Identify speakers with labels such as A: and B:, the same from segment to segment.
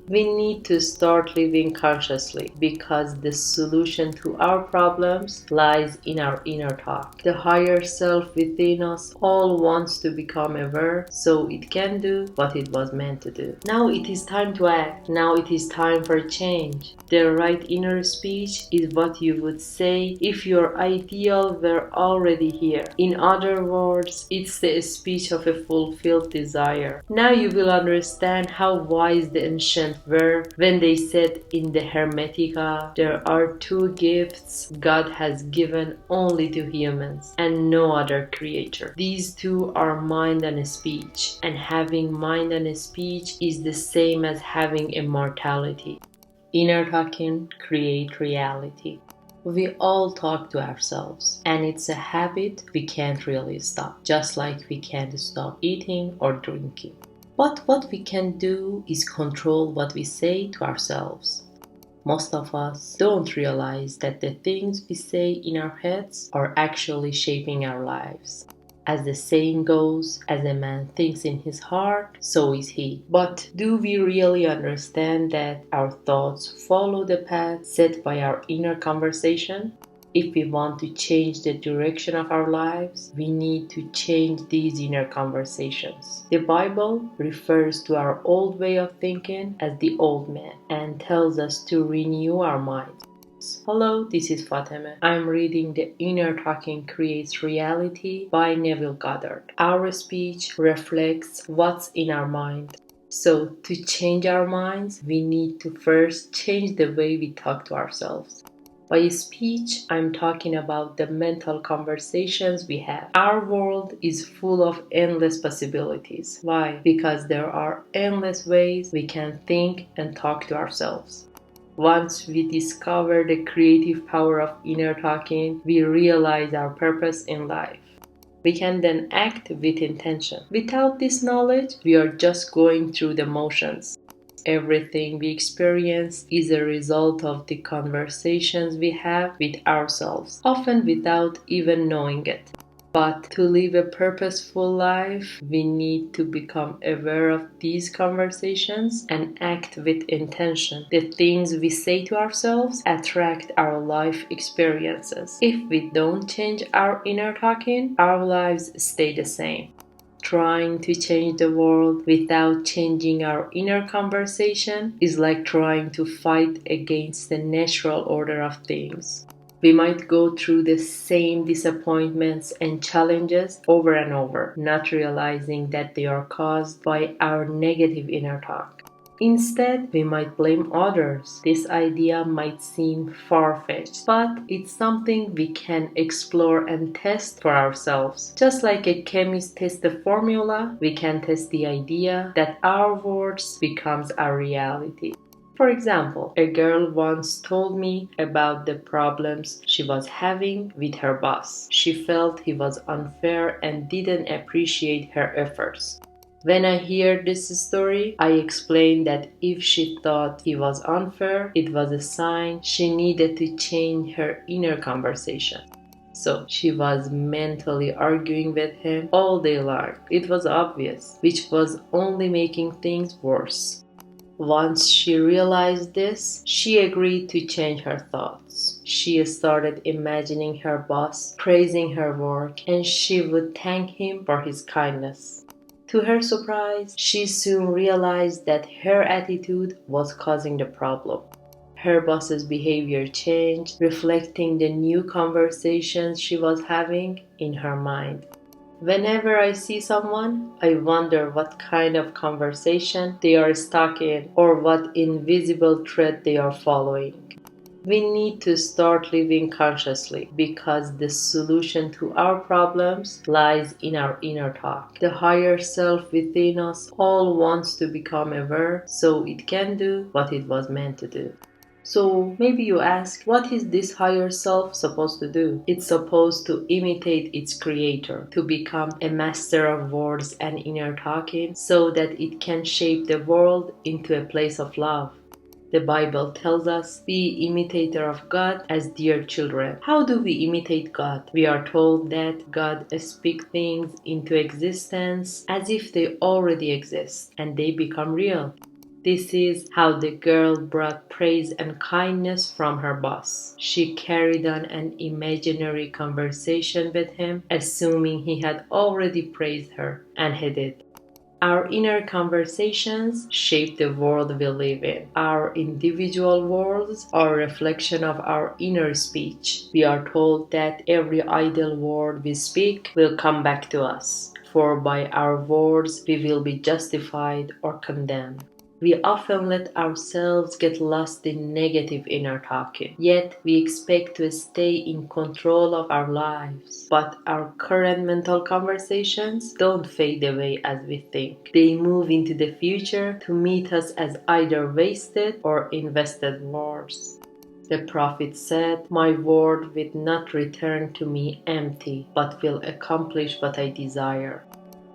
A: We need to start living consciously because the solution to our problems lies in our inner talk. The higher self within us all wants to become aware so it can do what it was meant to do. Now it is time to act. Now it is time for change. The right inner speech is what you would say if your ideal were already here. In other words, it's the speech of a fulfilled desire. Now you will understand how wise the ancient were when they said in the Hermetica, there are two gifts God has given only to humans and no other creature. These two are mind and speech, and having mind and speech is the same as having immortality. Inner talking creates reality. We all talk to ourselves, and it's a habit we can't really stop, just like we can't stop eating or drinking. But what we can do is control what we say to ourselves. Most of us don't realize that the things we say in our heads are actually shaping our lives. As the saying goes, as a man thinks in his heart, so is he. But do we really understand that our thoughts follow the path set by our inner conversation? If we want to change the direction of our lives, we need to change these inner conversations. The Bible refers to our old way of thinking as the old man and tells us to renew our minds. Hello, this is Fatema. I'm reading The Inner Talking Creates Reality by Neville Goddard. Our speech reflects what's in our mind. So, to change our minds, we need to first change the way we talk to ourselves. By speech, I'm talking about the mental conversations we have. Our world is full of endless possibilities. Why? Because there are endless ways we can think and talk to ourselves. Once we discover the creative power of inner talking, we realize our purpose in life. We can then act with intention. Without this knowledge, we are just going through the motions. Everything we experience is a result of the conversations we have with ourselves, often without even knowing it. But to live a purposeful life, we need to become aware of these conversations and act with intention. The things we say to ourselves attract our life experiences. If we don't change our inner talking, our lives stay the same. Trying to change the world without changing our inner conversation is like trying to fight against the natural order of things. We might go through the same disappointments and challenges over and over, not realizing that they are caused by our negative inner talk. Instead, we might blame others. This idea might seem far-fetched, but it's something we can explore and test for ourselves. Just like a chemist tests the formula, we can test the idea that our words becomes our reality. For example, a girl once told me about the problems she was having with her boss. She felt he was unfair and didn't appreciate her efforts. When I hear this story, I explained that if she thought he was unfair, it was a sign she needed to change her inner conversation. So she was mentally arguing with him all day long. It was obvious, which was only making things worse. Once she realized this, she agreed to change her thoughts. She started imagining her boss praising her work, and she would thank him for his kindness. To her surprise, she soon realized that her attitude was causing the problem. Her boss's behavior changed, reflecting the new conversations she was having in her mind. Whenever I see someone, I wonder what kind of conversation they are stuck in or what invisible thread they are following. We need to start living consciously because the solution to our problems lies in our inner talk. The higher self within us all wants to become aware so it can do what it was meant to do. So maybe you ask, what is this higher self supposed to do? It's supposed to imitate its creator, to become a master of words and inner talking so that it can shape the world into a place of love. The Bible tells us, be imitator of God as dear children. How do we imitate God? We are told that God speaks things into existence as if they already exist and they become real. This is how the girl brought praise and kindness from her boss. She carried on an imaginary conversation with him, assuming he had already praised her, and he did. Our inner conversations shape the world we live in. Our individual worlds are a reflection of our inner speech. We are told that every idle word we speak will come back to us, for by our words we will be justified or condemned. We often let ourselves get lost in negative inner talking, yet we expect to stay in control of our lives. But our current mental conversations don't fade away as we think. They move into the future to meet us as either wasted or invested words. The prophet said, "My word will not return to me empty, but will accomplish what I desire."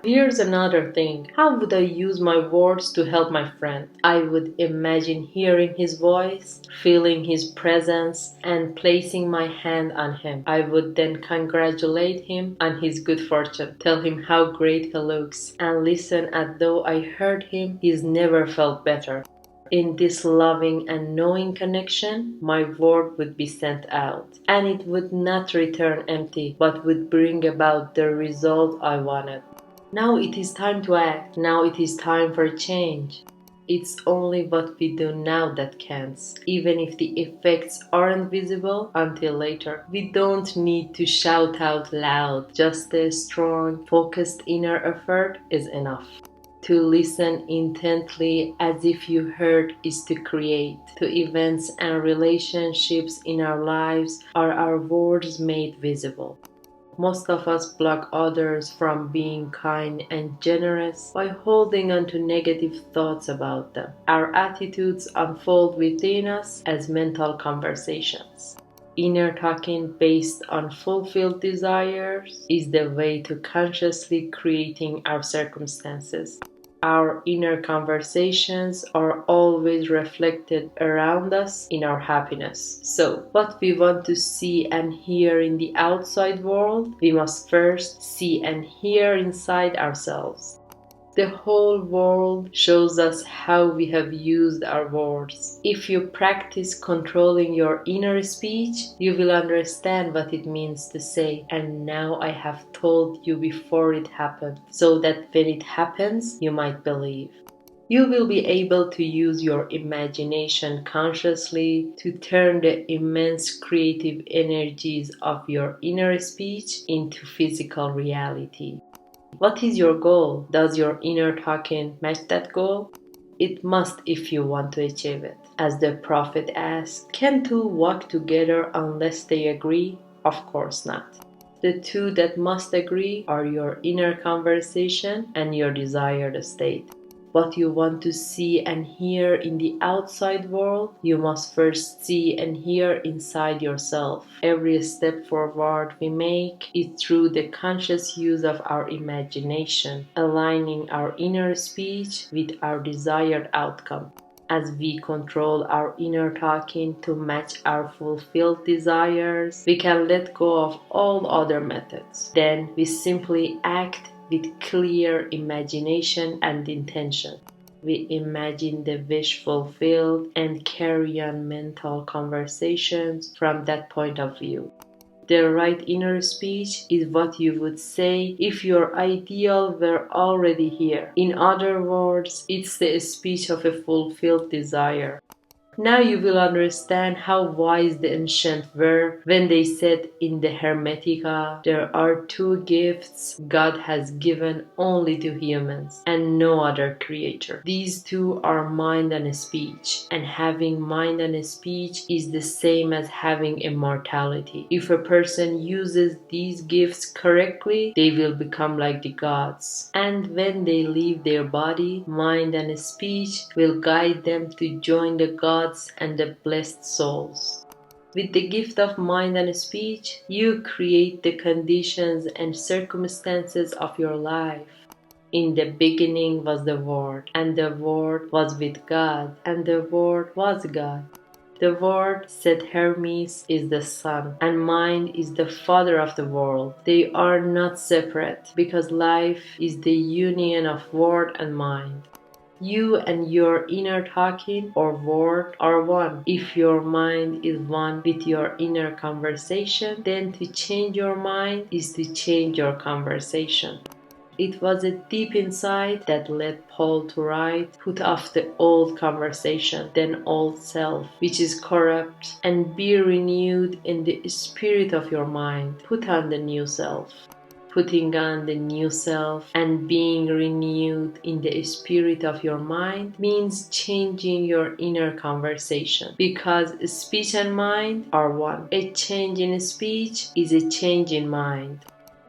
A: Here's another thing. How would I use my words to help my friend? I would imagine hearing his voice, feeling his presence, and placing my hand on him. I would then congratulate him on his good fortune, tell him how great he looks, and listen as though I heard him. He's never felt better. In this loving and knowing connection, my word would be sent out, and it would not return empty, but would bring about the result I wanted. Now it is time to act. Now it is time for change. It's only what we do now that counts, even if the effects aren't visible until later. We don't need to shout out loud. Just a strong, focused inner effort is enough. To listen intently as if you heard is to create. To events and relationships in our lives are our words made visible. Most of us block others from being kind and generous by holding on to negative thoughts about them. Our attitudes unfold within us as mental conversations. Inner talking based on fulfilled desires is the way to consciously creating our circumstances. Our inner conversations are always reflected around us in our happiness. So, what we want to see and hear in the outside world, we must first see and hear inside ourselves. The whole world shows us how we have used our words. If you practice controlling your inner speech, you will understand what it means to say, "And now I have told you before it happened, so that when it happens, you might believe." You will be able to use your imagination consciously to turn the immense creative energies of your inner speech into physical reality. What is your goal? Does your inner talking match that goal? It must if you want to achieve it. As the prophet asked, can two walk together unless they agree? Of course not. The two that must agree are your inner conversation and your desired state. What you want to see and hear in the outside world, you must first see and hear inside yourself. Every step forward we make is through the conscious use of our imagination, aligning our inner speech with our desired outcome. As we control our inner talking to match our fulfilled desires, we can let go of all other methods. Then we simply act with clear imagination and intention. We imagine the wish fulfilled and carry on mental conversations from that point of view. The right inner speech is what you would say if your ideal were already here. In other words, it's the speech of a fulfilled desire. Now you will understand how wise the ancients were when they said in the Hermetica, there are two gifts God has given only to humans and no other creature. These two are mind and speech, and having mind and speech is the same as having immortality. If a person uses these gifts correctly, they will become like the gods. And when they leave their body, mind and speech will guide them to join the gods and the blessed souls. With the gift of mind and speech, you create the conditions and circumstances of your life. In the beginning was the Word, and the Word was with God, and the Word was God. The Word, said Hermes, is the Son, and mind is the Father of the world. They are not separate, because life is the union of Word and mind. You and your inner talking or word are one. If your mind is one with your inner conversation, then to change your mind is to change your conversation. It was a deep insight that led Paul to write, "Put off the old conversation, then old self, which is corrupt, and be renewed in the spirit of your mind. Put on the new self." Putting on the new self and being renewed in the spirit of your mind means changing your inner conversation, because speech and mind are one. A change in speech is a change in mind.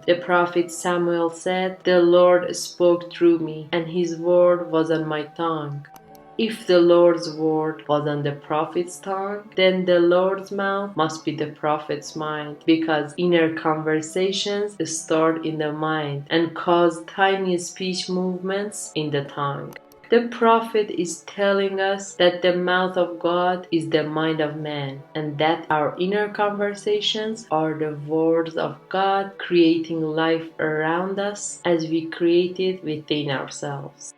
A: The prophet Samuel said, "The Lord spoke through me, and his word was on my tongue." If the Lord's word was on the prophet's tongue, then the Lord's mouth must be the prophet's mind, because inner conversations start in the mind and cause tiny speech movements in the tongue. The prophet is telling us that the mouth of God is the mind of man, and that our inner conversations are the words of God creating life around us as we create it within ourselves.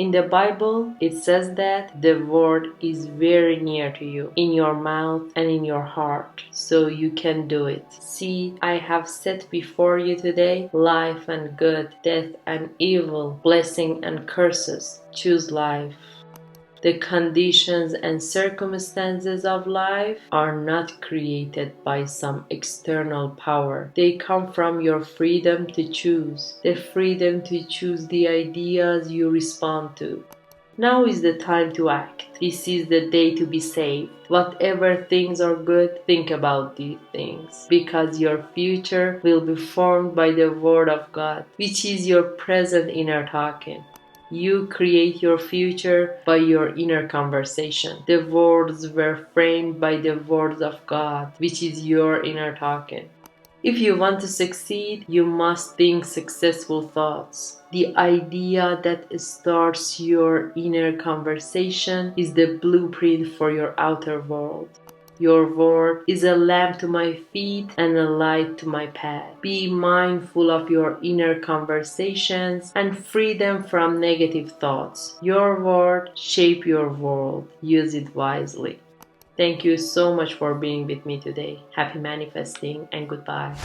A: In the Bible, it says that the word is very near to you, in your mouth and in your heart, so you can do it. See, I have set before you today life and good, death and evil, blessing and curses. Choose life. The conditions and circumstances of life are not created by some external power. They come from your freedom to choose, the freedom to choose the ideas you respond to. Now is the time to act. This is the day to be saved. Whatever things are good, think about these things, because your future will be formed by the Word of God, which is your present inner talking. You create your future by your inner conversation. The words were framed by the words of God, which is your inner talking. If you want to succeed, you must think successful thoughts. The idea that starts your inner conversation is the blueprint for your outer world. Your word is a lamp to my feet and a light to my path. Be mindful of your inner conversations and free them from negative thoughts. Your word shape your world. Use it wisely. Thank you so much for being with me today. Happy manifesting and goodbye.